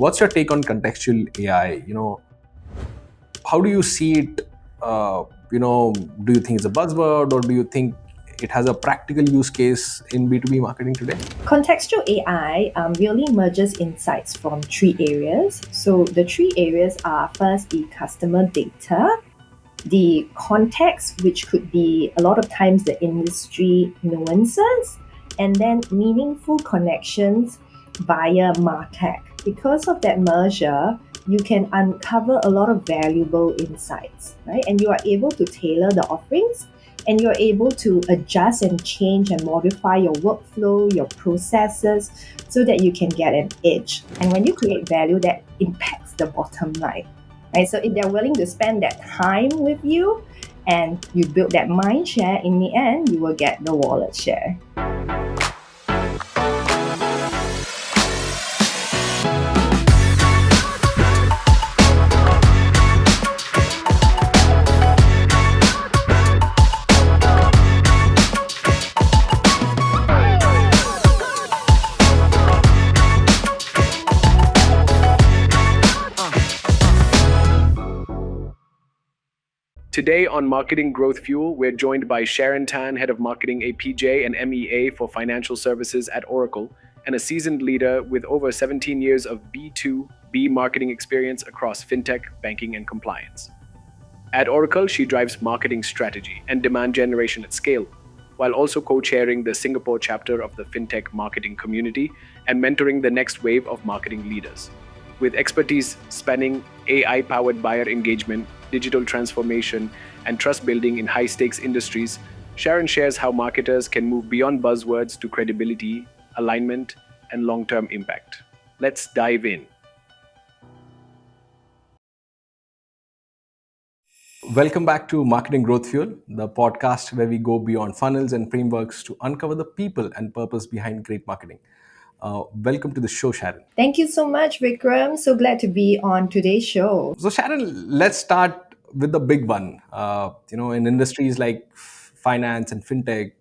what's your take on contextual AI? How do you see it? Do you think it's a buzzword, or do you think it has a practical use case in B2B marketing today? Contextual AI really merges insights from three areas. So the three areas are first the customer data, the context, which could be a lot of times the industry nuances, and then meaningful connections via MarTech. Because of that merger, you can uncover a lot of valuable insights, right? And you are able to tailor the offerings, and you're able to adjust and change and modify your workflow, your processes, so that you can get an edge. And when you create value, that impacts the bottom line. Right? So if they're willing to spend that time with you and you build that mind share, in the end, you will get the wallet share. Today on Marketing Growth Fuel, we're joined by Sharon Tan, Head of Marketing APJ and MEA for Financial Services at Oracle, and a seasoned leader with over 17 years of B2B marketing experience across fintech, banking, and compliance. At Oracle, she drives marketing strategy and demand generation at scale, while also co-chairing the Singapore chapter of the fintech marketing community and mentoring the next wave of marketing leaders. With expertise spanning AI-powered buyer engagement, digital transformation, and trust building in high-stakes industries, Sharon shares how marketers can move beyond buzzwords to credibility, alignment, and long-term impact. Let's dive in. Welcome back to Marketing Growth Fuel, the podcast where we go beyond funnels and frameworks to uncover the people and purpose behind great marketing. Welcome to the show, Sharon. Thank you so much, Vikram. So glad to be on today's show. So, Sharon, let's start with the big one. In industries like finance and fintech,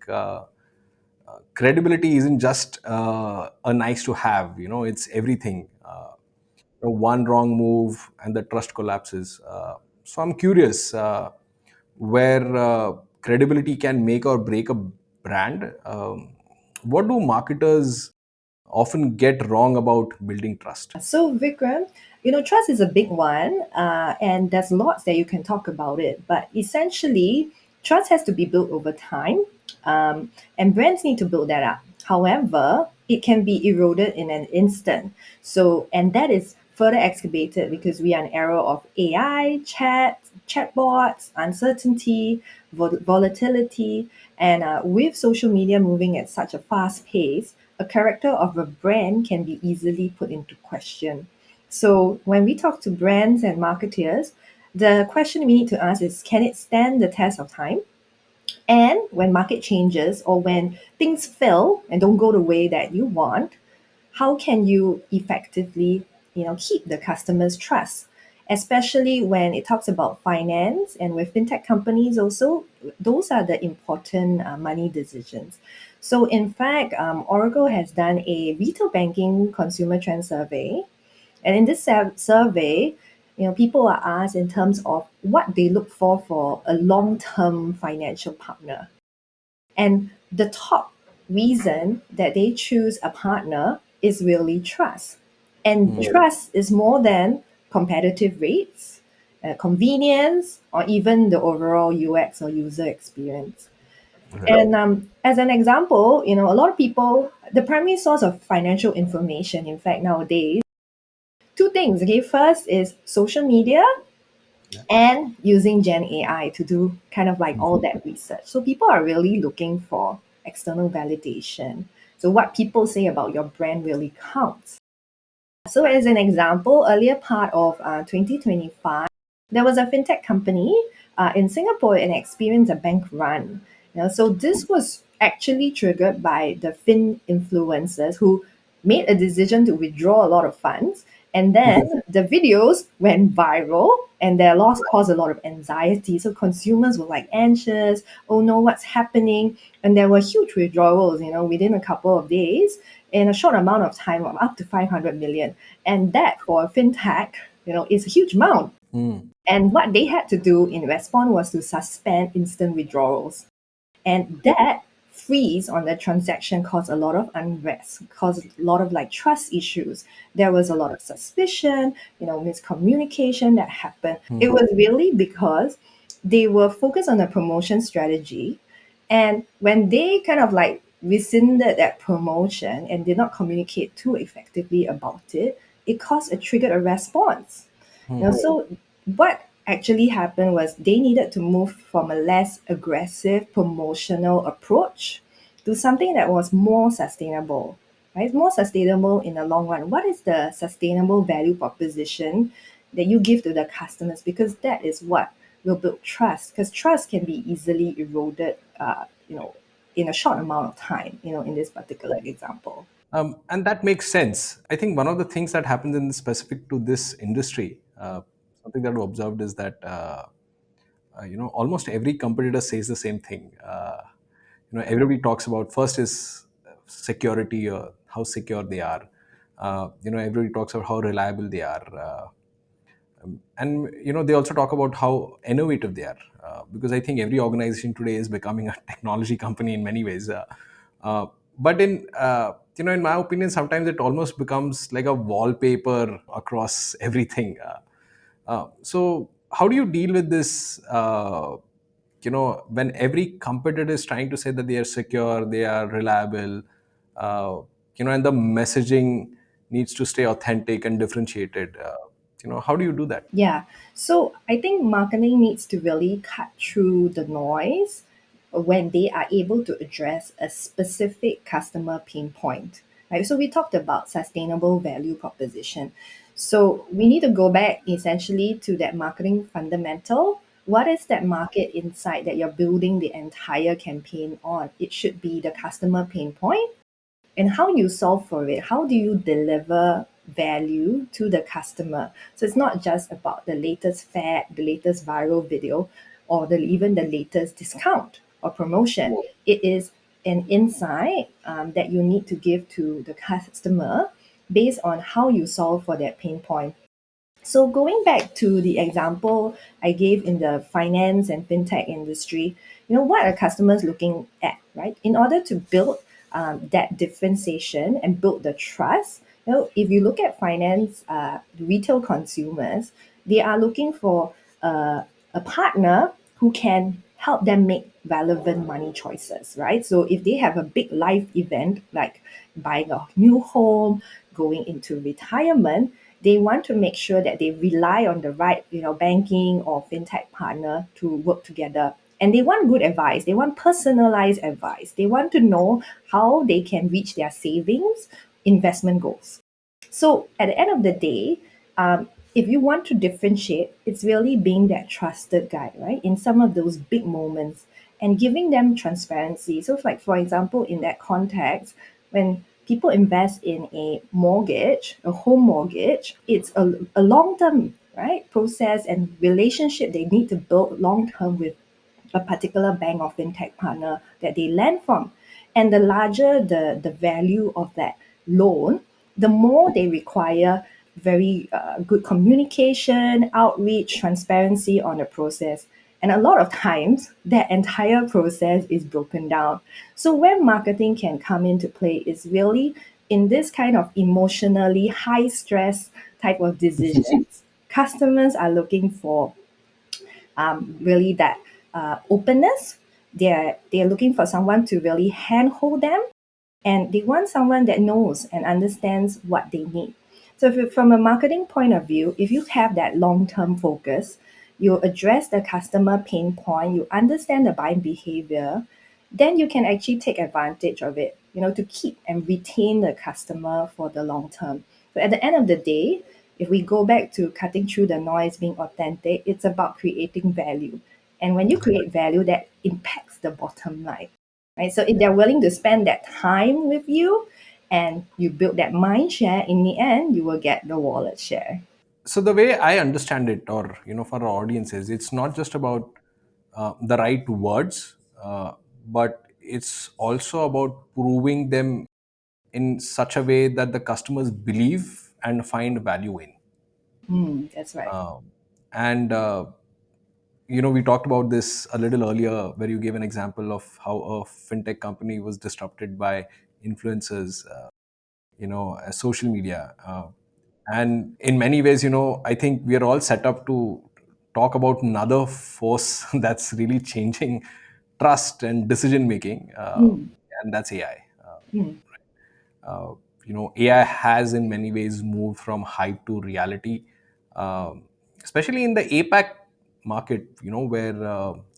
credibility isn't just a nice to have. It's everything. One wrong move and the trust collapses. So, I'm curious where credibility can make or break a brand. What do marketers often get wrong about building trust? So, Vikram, trust is a big one, and there's lots that you can talk about it. But essentially, trust has to be built over time, and brands need to build that up. However, it can be eroded in an instant. So, and that is further excavated because we are in an era of AI, chatbots, uncertainty, volatility, and with social media moving at such a fast pace, a character of a brand can be easily put into question. So when we talk to brands and marketeers, the question we need to ask is, can it stand the test of time? And when market changes or when things fail and don't go the way that you want, how can you effectively, keep the customer's trust? Especially when it talks about finance and with fintech companies also, those are the important money decisions. So in fact, Oracle has done a retail banking consumer trend survey, and in this survey, people are asked in terms of what they look for a long-term financial partner. And the top reason that they choose a partner is really trust. And trust is more than competitive rates, convenience, or even the overall UX or user experience. And as an example, a lot of people, the primary source of financial information, in fact, nowadays, two things. Okay, first is social media and using Gen AI to do kind of like all that research. So people are really looking for external validation. So what people say about your brand really counts. So as an example, earlier part of 2025, there was a fintech company in Singapore and experienced a bank run. So this was actually triggered by the fin influencers who made a decision to withdraw a lot of funds, And then the videos went viral and their loss caused a lot of anxiety. So consumers were like anxious, oh no, what's happening? And there were huge withdrawals, within a couple of days in a short amount of time of up to 500 million. And that for a fintech, is a huge amount. Mm. And what they had to do in response was to suspend instant withdrawals. And that freeze on the transaction caused a lot of unrest, caused a lot of like trust issues. There was a lot of suspicion, miscommunication that happened. It was really because they were focused on a promotion strategy. And when they kind of like rescinded that promotion and did not communicate too effectively about it, it caused a triggered a response. So what actually happened was they needed to move from a less aggressive promotional approach to something that was more sustainable, right? More sustainable in the long run. What is the sustainable value proposition that you give to the customers? Because that is what will build trust. Because trust can be easily eroded, in a short amount of time. In this particular example. And that makes sense. I think one of the things that happens in specific to this industry, something that I observed is that almost every competitor says the same thing. Everybody talks about first is security, how secure they are. Everybody talks about how reliable they are. And they also talk about how innovative they are, because I think every organization today is becoming a technology company in many ways, uh, but in my opinion sometimes it almost becomes like a wallpaper across everything. So how do you deal with this, when every competitor is trying to say that they are secure, they are reliable, uh, and the messaging needs to stay authentic and differentiated? How do you do that? Yeah. So I think marketing needs to really cut through the noise when they are able to address a specific customer pain point. Right. So we talked about sustainable value proposition. So we need to go back essentially to that marketing fundamental. What is that market insight that you're building the entire campaign on? It should be the customer pain point and how you solve for it. How do you deliver value to the customer? So it's not just about the latest fad, the latest viral video, or even the latest discount or promotion. It is an insight that you need to give to the customer based on how you solve for that pain point. So going back to the example I gave in the finance and fintech industry, what are customers looking at, right? In order to build that differentiation and build the trust, if you look at finance, retail consumers, they are looking for a partner who can help them make relevant money choices, right? So if they have a big life event like buying a new home, going into retirement, they want to make sure that they rely on the right, banking or fintech partner to work together. And they want good advice. They want personalized advice. They want to know how they can reach their savings investment goals. So at the end of the day, if you want to differentiate, it's really being that trusted guide, right? In some of those big moments and giving them transparency. So, like for example, in that context, when people invest in a mortgage, a home mortgage, it's a long term, right, process and relationship they need to build long term with a particular bank or fintech partner that they lend from. And the larger the value of that loan, the more they require very good communication, outreach, transparency on the process. And a lot of times, that entire process is broken down. So, where marketing can come into play is really in this kind of emotionally high stress type of decisions. Customers are looking for really that openness. They're looking for someone to really handhold them, and they want someone that knows and understands what they need. So, from a marketing point of view, if you have that long term focus, you address the customer pain point, you understand the buying behavior, then you can actually take advantage of it, to keep and retain the customer for the long term. So, at the end of the day, if we go back to cutting through the noise, being authentic, it's about creating value. And when you create value, that impacts the bottom line, right? So if they're willing to spend that time with you and you build that mind share, in the end, you will get the wallet share. So the way I understand it, or for our audiences, it's not just about the right words, but it's also about proving them in such a way that the customers believe and find value in. That's right. And we talked about this a little earlier, where you gave an example of how a fintech company was disrupted by influencers, social media. And in many ways, I think we are all set up to talk about another force that's really changing trust and decision making, and that's AI. Uh, AI has in many ways moved from hype to reality, um, especially in the APAC market, where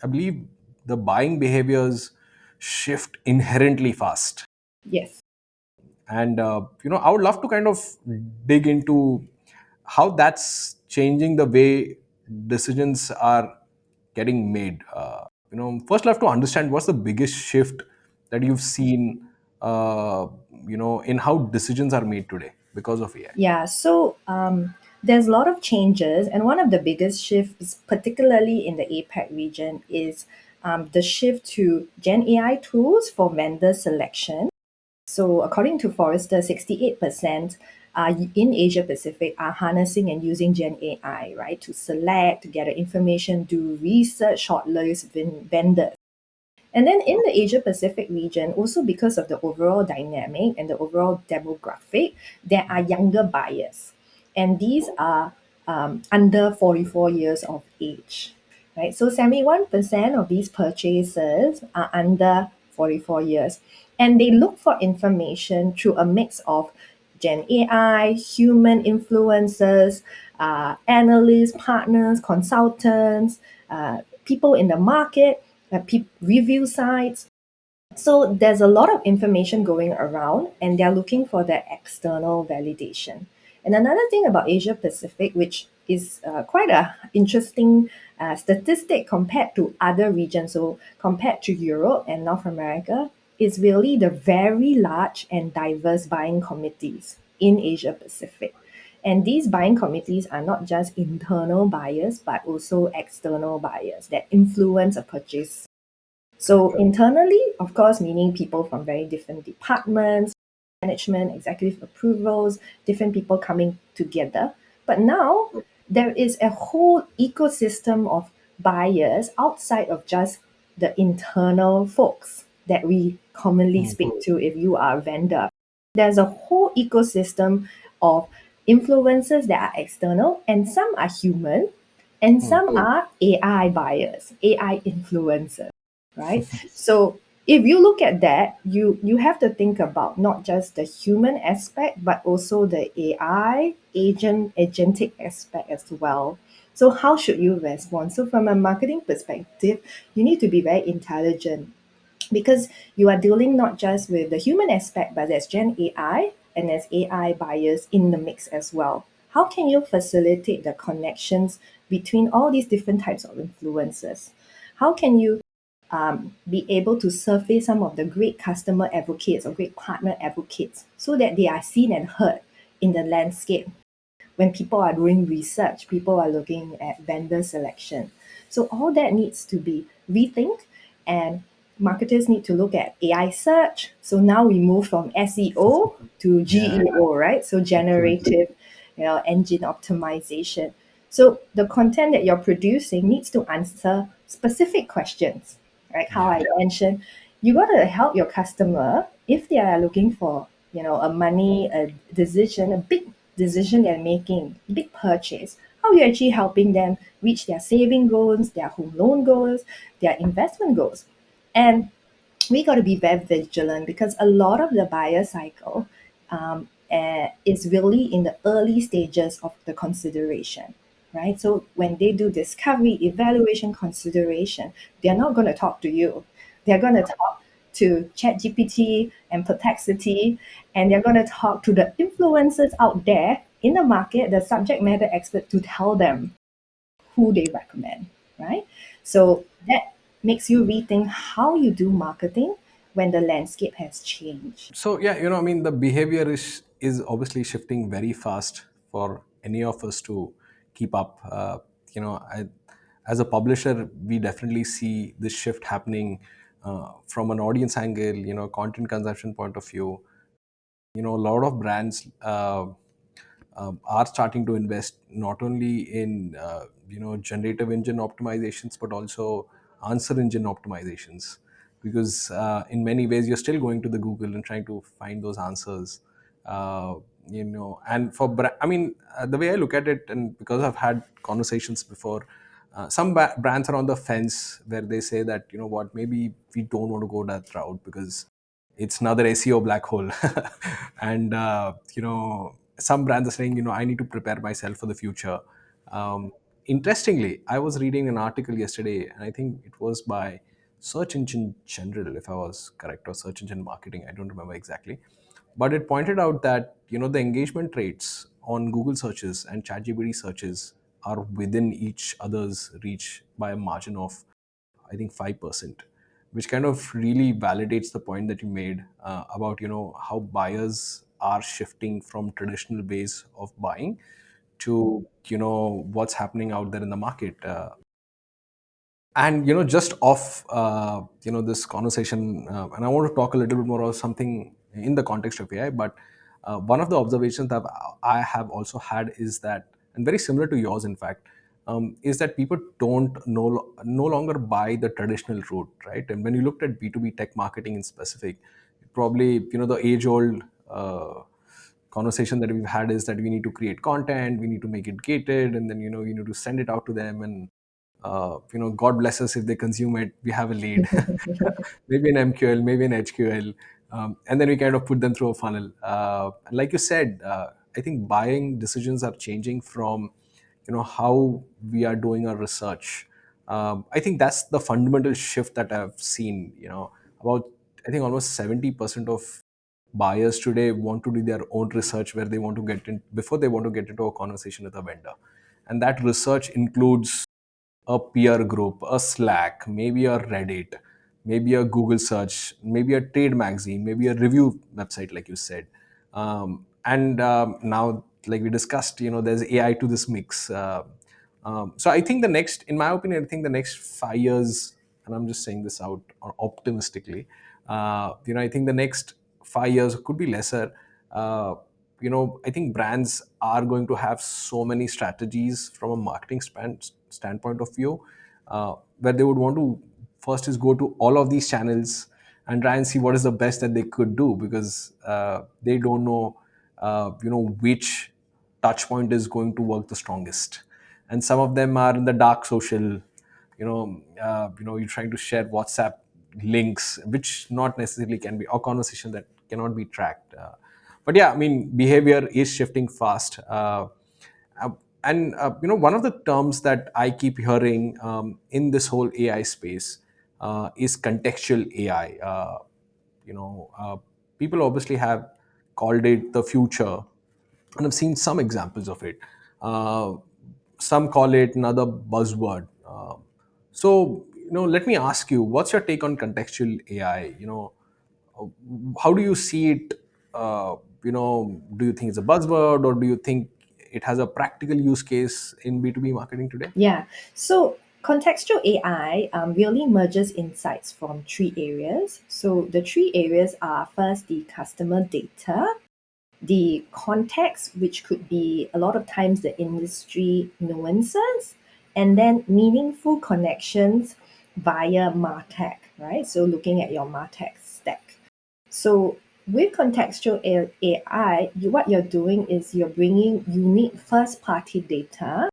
I believe the buying behaviors shift inherently fast. Yes. And I would love to kind of dig into how that's changing the way decisions are getting made. First, love to understand what's the biggest shift that you've seen, in how decisions are made today because of AI. Yeah, so there's a lot of changes, and one of the biggest shifts, particularly in the APAC region, is the shift to Gen AI tools for vendor selection. So, according to Forrester, 68% in Asia Pacific are harnessing and using Gen AI, right, to select, to gather information, do research, shortlist vendors. And then in the Asia Pacific region, also because of the overall dynamic and the overall demographic, there are younger buyers. And these are under 44 years of age, right? So 71% of these purchases are under 44 years. And they look for information through a mix of Gen AI, human influencers, analysts, partners, consultants, people in the market, review sites. So there's a lot of information going around, and they're looking for that external validation. And another thing about Asia Pacific, which is quite a interesting statistic compared to other regions, so compared to Europe and North America, is really the very large and diverse buying committees in Asia Pacific. And these buying committees are not just internal buyers, but also external buyers that influence a purchase. So internally, of course, meaning people from very different departments, management, executive approvals, different people coming together. But now there is a whole ecosystem of buyers outside of just the internal folks that we commonly Mm, speak to if you are a vendor. There's a whole ecosystem of influencers that are external, and some are human, and mm, some are AI buyers, AI influencers, right? So if you look at that, you have to think about not just the human aspect, but also the AI agentic aspect as well. So how should you respond? So from a marketing perspective, you need to be very intelligent, because you are dealing not just with the human aspect, but there's Gen AI and there's AI buyers in the mix as well. How can you facilitate the connections between all these different types of influencers? How can you be able to surface some of the great customer advocates or great partner advocates so that they are seen and heard in the landscape? When people are doing research, people are looking at vendor selection. So all that needs to be rethink, and marketers need to look at AI search. So now we move from SEO to yeah, GEO, right? So absolutely. generative, engine optimization. So the content that you're producing needs to answer specific questions, right? How Yeah. I mentioned, you got to help your customer if they are looking for, a decision, a big decision they're making, big purchase. How are you actually helping them reach their saving goals, their home loan goals, their investment goals? And we got to be very vigilant, because a lot of the buyer cycle is really in the early stages of the consideration, right? So when they do discovery, evaluation, consideration, they're not going to talk to you. They're going to talk to ChatGPT and Perplexity, and they're going to talk to the influencers out there in the market, the subject matter expert, to tell them who they recommend, right? So that makes you rethink how you do marketing, when the landscape has changed. So yeah, I mean, the behavior is obviously shifting very fast for any of us to keep up. As a publisher, we definitely see this shift happening from an audience angle, content consumption point of view. A lot of brands are starting to invest not only in generative engine optimizations, but also answer engine optimizations, because in many ways you're still going to the Google and trying to find those answers. uh, and I mean, the way I look at it, and because I've had conversations before, some brands are on the fence where they say that, what, maybe we don't want to go that route because it's another SEO black hole. And some brands are saying, I need to prepare myself for the future. Interestingly, I was reading an article yesterday, and I think it was by Search Engine General, if I was correct, or Search Engine Marketing, I don't remember exactly. But it pointed out that, the engagement rates on Google searches and ChatGPT searches are within each other's reach by a margin of, I think, 5%, which kind of really validates the point that you made about, how buyers are shifting from traditional ways of buying to, what's happening out there in the market. And just off this conversation, and I want to talk a little bit more about something in the context of AI. But one of the observations that I have also had is that, and very similar to yours in fact, is that people don't no longer buy the traditional route, right? And when you looked at B2B tech marketing in specific, probably, the age old conversation that we've had is that we need to create content, we need to make it gated, and then, you need to send it out to them. And God bless us if they consume it, we have a lead. Maybe an MQL, maybe an HQL, and then we kind of put them through a funnel. Like you said, I think buying decisions are changing from, how we are doing our research. I think that's the fundamental shift that I've seen. About, I think, almost 70% of buyers today want to do their own research, where they want to get in before they want to get into a conversation with a vendor. And that research includes a peer group, a Slack, maybe a Reddit, maybe a Google search, maybe a trade magazine, maybe a review website, like you said. And now, like we discussed, there's AI to this mix. So I think the next, in my opinion, I think the next 5 years, and I'm just saying this out optimistically, I think the next 5 years could be lesser. Uh, I think brands are going to have so many strategies from a marketing standpoint of view, where they would want to first is go to all of these channels and try and see what is the best that they could do, because they don't know, which touch point is going to work the strongest. And some of them are in the dark social. You're trying to share WhatsApp links, which not necessarily can be, or conversation that cannot be tracked. But yeah, I mean, behavior is shifting fast. Uh, and one of the terms that I keep hearing in this whole AI space is contextual AI. People obviously have called it the future, and I've seen some examples of it. Uh, some call it another buzzword. So, let me ask you, what's your take on contextual AI? Uh, how do you see it? Do you think it's a buzzword, or do you think it has a practical use case in B2B marketing today? Yeah. So contextual AI really merges insights from three areas. So the three areas are first the customer data, the context, which could be a lot of times the industry nuances, and then meaningful connections via MarTech, right? So looking at your MarTech stack. So with contextual AI, what you're doing is you're bringing unique first-party data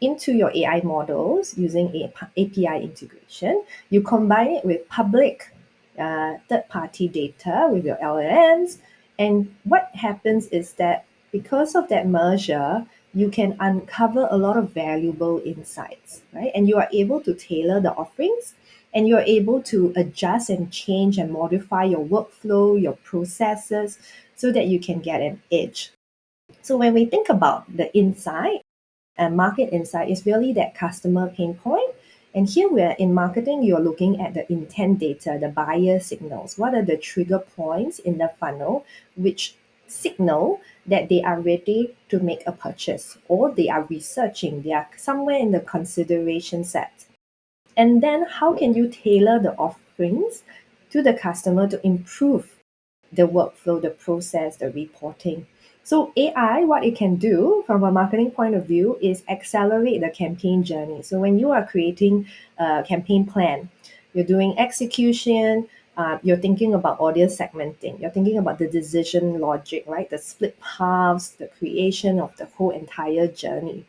into your AI models using API integration. You combine it with public third-party data with your LLMs, and what happens is that because of that merger, you can uncover a lot of valuable insights, right? And you are able to tailor the offerings, and you're able to adjust and change and modify your workflow, your processes, so that you can get an edge. So when we think about the insight, and market insight is really that customer pain point, And here we're in marketing, you're looking at the intent data, the buyer signals. What are the trigger points in the funnel which signal that they are ready to make a purchase, or they are researching, they are somewhere in the consideration set. And then how can you tailor the offerings to the customer to improve the workflow, the process, the reporting? So AI, what it can do from a marketing point of view is accelerate the campaign journey. So when you are creating a campaign plan, you're doing execution, you're thinking about audience segmenting, you're thinking about the decision logic, right? The split paths, the creation of the whole entire journey.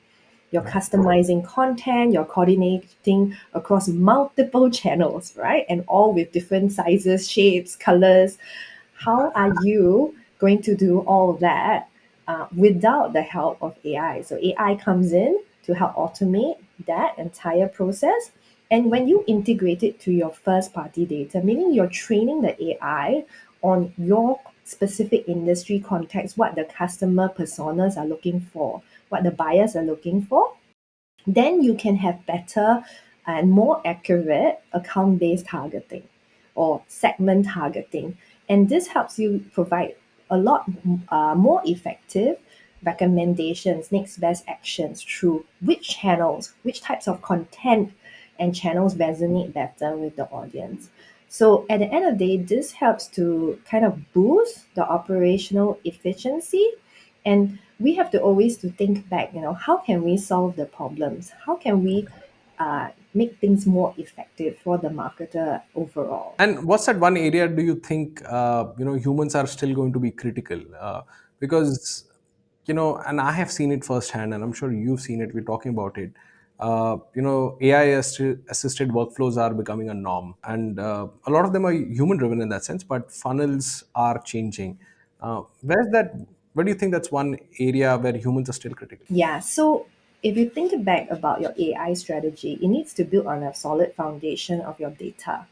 You're customizing content, you're coordinating across multiple channels, right? And all with different sizes, shapes, colors. How are you going to do all that without the help of AI? So AI comes in to help automate that entire process. And when you integrate it to your first party data, meaning you're training the AI on your specific industry context, what the customer personas are looking for, what the buyers are looking for, then you can have better and more accurate account based targeting or segment targeting. And this helps you provide a lot more effective recommendations, next best actions through which channels, which types of content and channels resonate better with the audience. So at the end of the day, this helps to kind of boost the operational efficiency, and we have to always to think back, how can we solve the problems? How can we make things more effective for the marketer overall? And what's that one area do you think humans are still going to be critical? Because and I have seen it firsthand, and I'm sure you've seen it. We're talking about it. AI assisted workflows are becoming a norm, and a lot of them are human driven in that sense. But funnels are changing. Where's that? Where do you think that's one area where humans are still critical? Yeah, so if you think back about your AI strategy, it needs to build on a solid foundation of your data.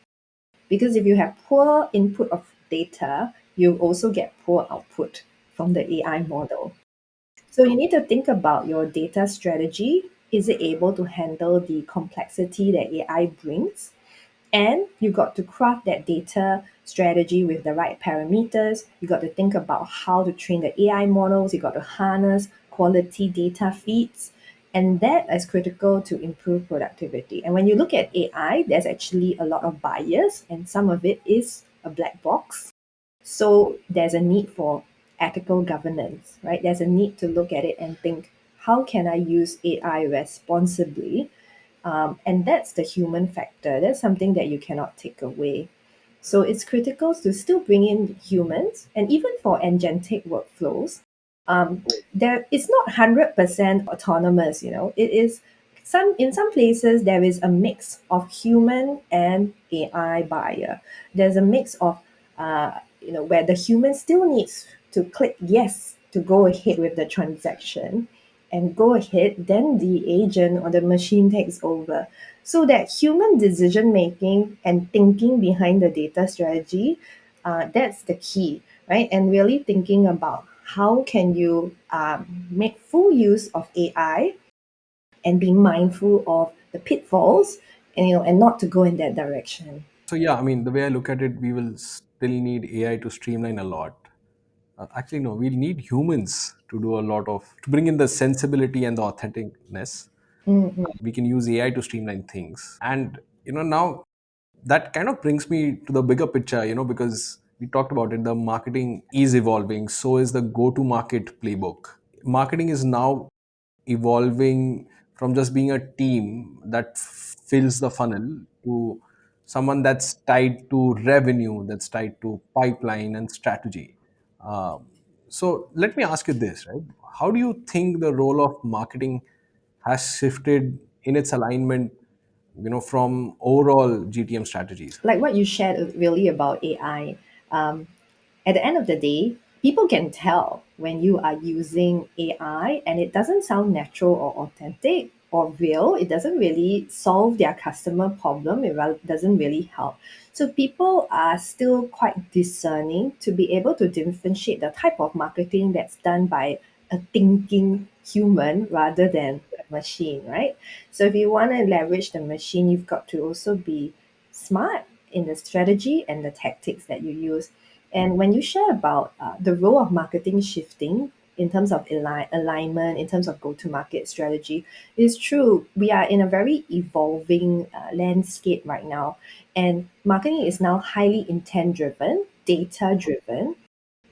Because if you have poor input of data, you also get poor output from the AI model. So you need to think about your data strategy. Is it able to handle the complexity that AI brings? And you got to craft that data strategy with the right parameters. You got to think about how to train the AI models. You got to harness quality data feeds. And that is critical to improve productivity. And when you look at AI, there's actually a lot of bias, and some of it is a black box. So there's a need for ethical governance, right? There's a need to look at it and think, how can I use AI responsibly? And that's the human factor. That's something that you cannot take away. So it's critical to still bring in humans, and even for agentic workflows, there it's not 100% autonomous. It is some places there is a mix of human and AI buyer. There's a mix of where the human still needs to click yes to go ahead with the transaction and go ahead, then the agent or the machine takes over. So that human decision making and thinking behind the data strategy, that's the key, right? And really thinking about how can you make full use of AI and be mindful of the pitfalls, and not to go in that direction. So yeah, I mean, the way I look at it, we will still need AI to streamline a lot. Actually, no, we'll need humans to do a lot of to bring in the sensibility and the authenticness. We can use AI to streamline things, and now that kind of brings me to the bigger picture. Because we talked about it, the marketing is evolving, so is the go-to-market playbook. Marketing is now evolving from just being a team that fills the funnel to someone that's tied to revenue, that's tied to pipeline and strategy. So let me ask you this, right? How do you think the role of marketing has shifted in its alignment, from overall GTM strategies? Like what you shared really about AI, um, at the end of the day, people can tell when you are using AI and it doesn't sound natural or authentic or real. It doesn't really solve their customer problem. Doesn't really help. So people are still quite discerning to be able to differentiate the type of marketing that's done by a thinking human rather than machine, right? So if you want to leverage the machine, you've got to also be smart in the strategy and the tactics that you use. And when you share about the role of marketing shifting in terms of alignment, in terms of go-to-market strategy, it's true. We are in a very evolving landscape right now, and marketing is now highly intent-driven, data-driven,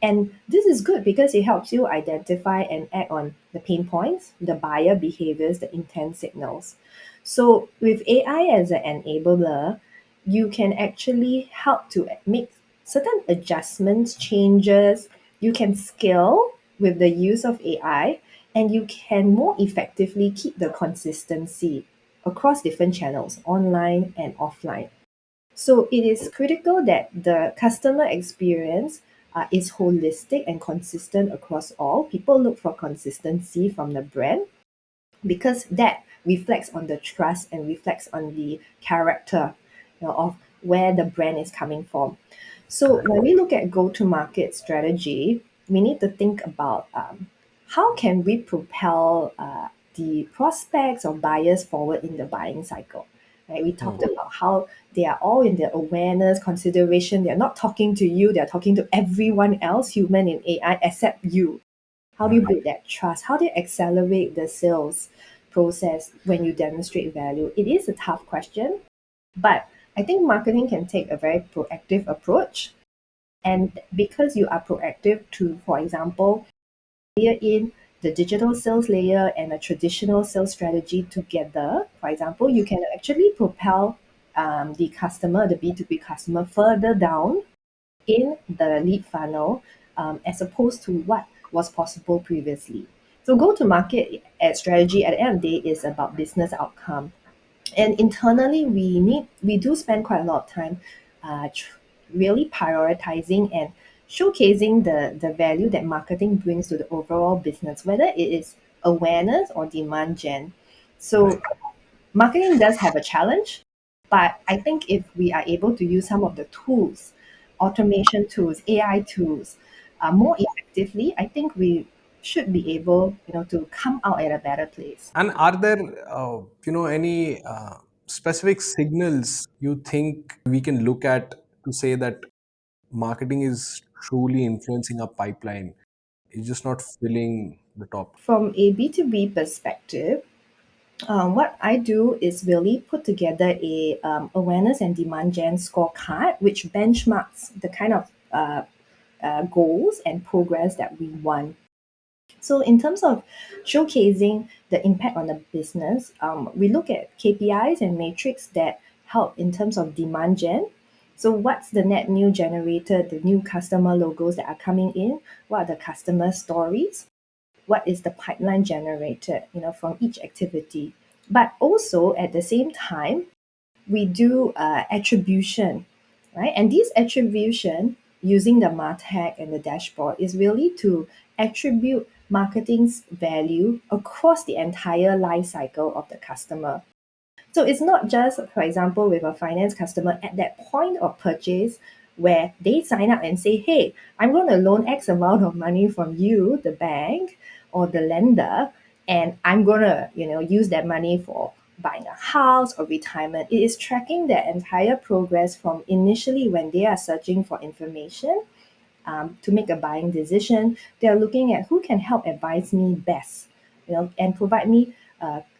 and this is good because it helps you identify and act on the pain points, the buyer behaviors, the intent signals. So with AI as an enabler, you can actually help to make certain adjustments, changes. You can scale with the use of AI, and you can more effectively keep the consistency across different channels, online and offline. So it is critical that the customer experience is holistic and consistent across all. People look for consistency from the brand because that reflects on the trust and reflects on the character, of where the brand is coming from. So when we look at go-to-market strategy, we need to think about how can we propel the prospects or buyers forward in the buying cycle. Right? We talked Hmm. about how they are all in the awareness, consideration. They're not talking to you. They're talking to everyone else, human in AI, except you. How do you Right. build that trust? How do you accelerate the sales process when you demonstrate value? It is a tough question, but I think marketing can take a very proactive approach. And because you are proactive to, for example, layer in the digital sales layer and a traditional sales strategy together, for example, you can actually propel the customer, the B2B customer, further down in the lead funnel as opposed to what was possible previously. So go to market at strategy at the end of the day is about business outcome. And internally, we do spend quite a lot of time really prioritizing and showcasing the value that marketing brings to the overall business, whether it is awareness or demand gen. Right. So marketing does have a challenge, but I think if we are able to use some of the tools, automation tools, AI tools, more effectively, I think we should be able, to come out at a better place. And are there, any specific signals you think we can look at to say that marketing is truly influencing our pipeline? It's just not filling the top. From a B2B perspective, what I do is really put together a awareness and demand gen scorecard, which benchmarks the kind of goals and progress that we want. So in terms of showcasing the impact on the business, we look at KPIs and metrics that help in terms of demand gen. So what's the net new generated, the new customer logos that are coming in? What are the customer stories? What is the pipeline generated, from each activity? But also at the same time, we do attribution, right? And this attribution using the MarTech and the dashboard is really to attribute marketing's value across the entire life cycle of the customer. So it's not just, for example, with a finance customer at that point of purchase where they sign up and say, hey, I'm going to loan X amount of money from you, the bank or the lender, and I'm going to, use that money for buying a house or retirement. It is tracking their entire progress from initially when they are searching for information to make a buying decision. They're looking at who can help advise me best, and provide me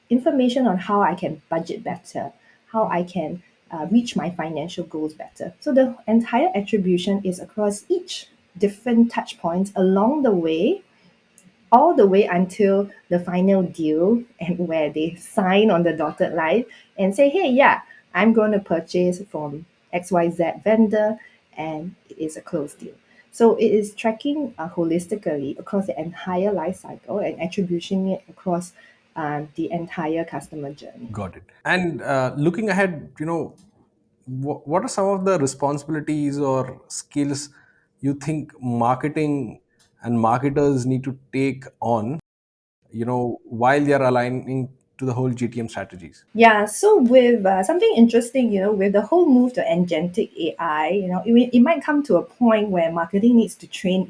information on how I can budget better, how I can reach my financial goals better. So the entire attribution is across each different touch points along the way, all the way until the final deal and where they sign on the dotted line and say, hey, yeah, I'm going to purchase from XYZ vendor, and it is a closed deal. So it is tracking holistically across the entire life cycle and attributing it across the entire customer journey. Got it. And looking ahead, what are some of the responsibilities or skills you think marketing and marketers need to take on, while they are aligning to the whole GTM strategies? Yeah, so with something interesting, with the whole move to agentic AI, it might come to a point where marketing needs to train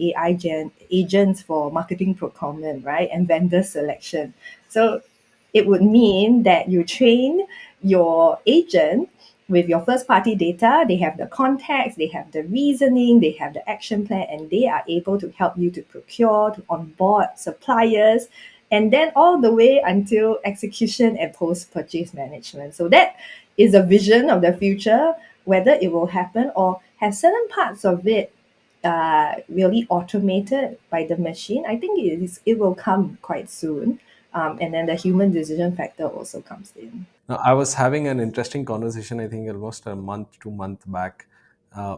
agents for marketing procurement, right, and vendor selection. So it would mean that you train your agent with your first party data. They have the context, they have the reasoning, they have the action plan, and they are able to help you to procure, to onboard suppliers, and then all the way until execution and post purchase management. So that is a vision of the future. Whether it will happen or have certain parts of it really automated by the machine, I think it will come quite soon. And then the human decision factor also comes in. Now, I was having an interesting conversation, I think almost a month, 2 month back,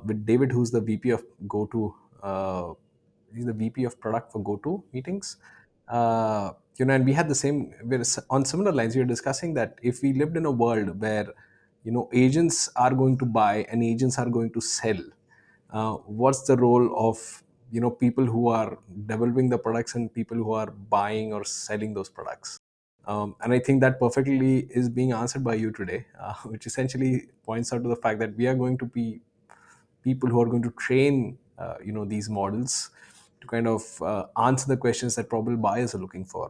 with David, who's the VP of GoTo. He's the VP of product for GoTo meetings. And we had the same, on similar lines. We were discussing that if we lived in a world where, agents are going to buy and agents are going to sell, what's the role of, people who are developing the products and people who are buying or selling those products? And I think that perfectly is being answered by you today, which essentially points out to the fact that we are going to be people who are going to train, these models to kind of answer the questions that probably buyers are looking for.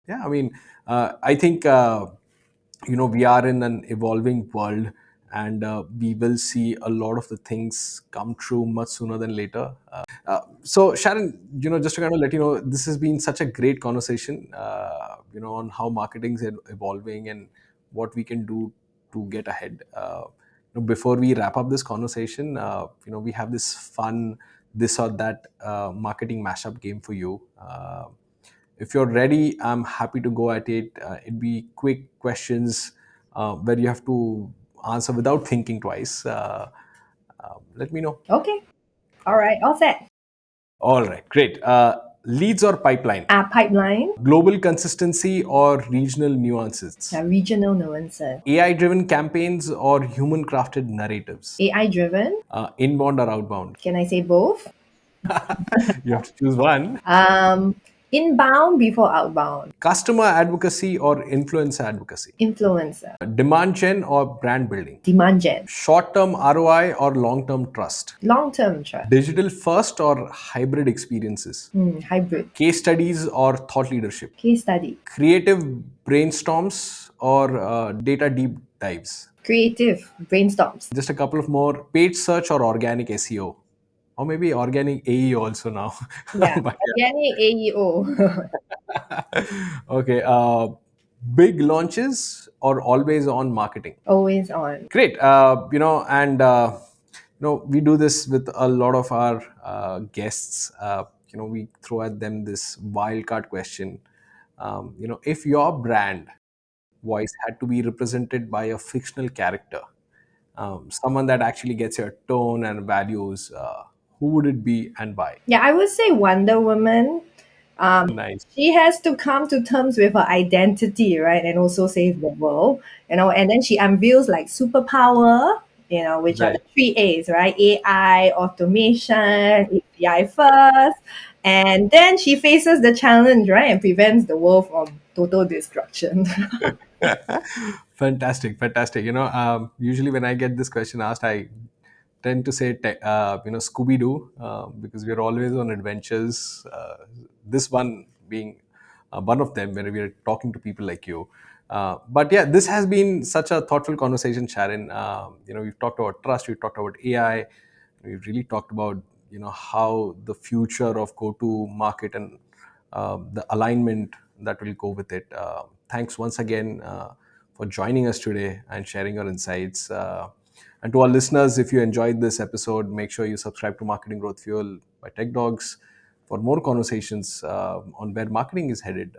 Yeah, I mean, I think we are in an evolving world, and we will see a lot of the things come true much sooner than later. So Sharon, just to kind of let you know, this has been such a great conversation, on how marketing is evolving and what we can do to get ahead. Before we wrap up this conversation, we have this fun this or that marketing mashup game for you. If you're ready, I'm happy to go at it. It'd be quick questions where you have to answer without thinking twice. Let me know. Okay. All right. All set. All right, great. Leads or pipeline? Pipeline. Global consistency or regional nuances? Regional nuances. AI driven campaigns or human crafted narratives? AI driven. Inbound or outbound? Can I say both? You have to choose one. Um, Inbound before outbound. Customer advocacy or influencer advocacy? Influencer. Demand gen or brand building? Demand gen. Short term ROI or long term trust? Long term trust. Digital first or hybrid experiences? Hybrid. Case studies or thought leadership? Case study. Creative brainstorms or data deep dives? Creative brainstorms. Just a couple of more. Paid search or organic SEO? Or maybe organic AE also now. Yeah. But Organic AEO. yeah. Okay. Big launches or always on marketing? Always on. Great. And we do this with a lot of our guests. We throw at them this wildcard question. If your brand voice had to be represented by a fictional character, someone that actually gets your tone and values, who would it be and why? Yeah, I would say Wonder Woman. Nice. She has to come to terms with her identity, right? And also save the world, and then she unveils like superpower, which are the Right. three A's, right? AI, automation, API first. And then she faces the challenge, right? And prevents the world from total destruction. Fantastic, fantastic. Usually when I get this question asked, I tend to say, Scooby Doo, because we're always on adventures. This one being one of them, where we're talking to people like you. But yeah, this has been such a thoughtful conversation, Sharon. We've talked about trust, we've talked about AI, we've really talked about how the future of go-to market and the alignment that will go with it. Thanks once again for joining us today and sharing your insights. And to our listeners, if you enjoyed this episode, make sure you subscribe to Marketing Growth Fuel by TechDogs for more conversations on where marketing is headed.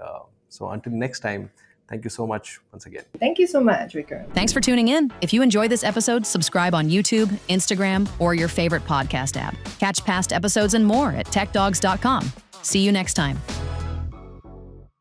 So until next time, thank you so much once again. Thank you so much, Vikram. Thanks for tuning in. If you enjoyed this episode, subscribe on YouTube, Instagram, or your favorite podcast app. Catch past episodes and more at techdogs.com. See you next time.